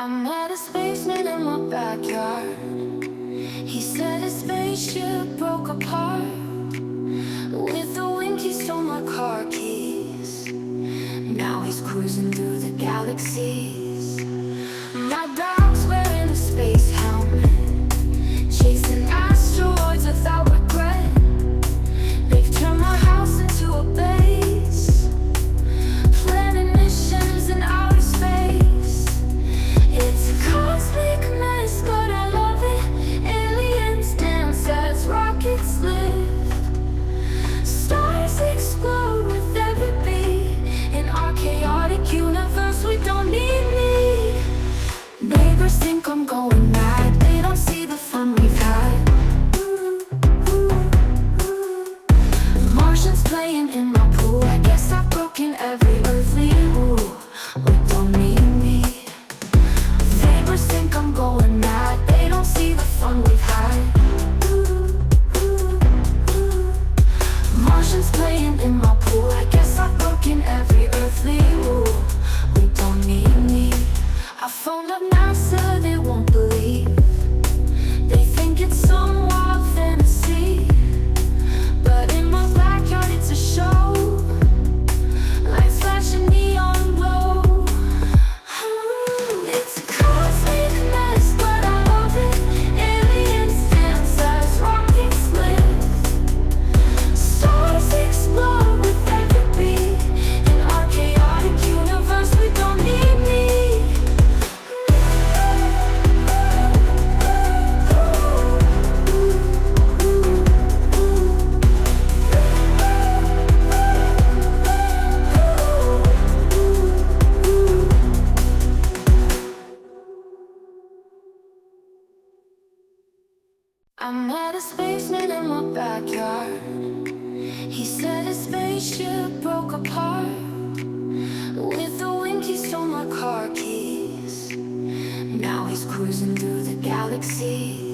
I met a spaceman in my backyard. He said his spaceship broke apart. With a wink he stole my car keys. Now he's cruising through the galaxies. My dog's wearing a space helmet, chasing asteroids without regret. They've turned my house into a base, planning missions in outer space. It's a cosmic mess, but I love it. Aliens dance as rockets lift. Stars explode with every beat. In our chaotic universe, we don't need me. Neighbors think I'm going mad. They don't see the fun we've had. Martians playing in my pool. I guess I've broken every earthly rule. We don't need me. Neighbors think I'm going mad. They don't see the fun we've had. Martians playing in my pool. I guess I've broken every earthly rule. We don't need me. I phoned up NASA, they won't believe. They think it's some wild fantasy, but in my backyard it's a show. Lights flashing neon glow. It's a cosmic mess, but I love it. Aliens dance as rockets lift. Stars explode with every beat. In our chaotic universe, we don't need me. I met a spaceman in my backyard. He said his spaceship broke apart. With a wink he stole my car keys. Now he's cruising through the galaxies.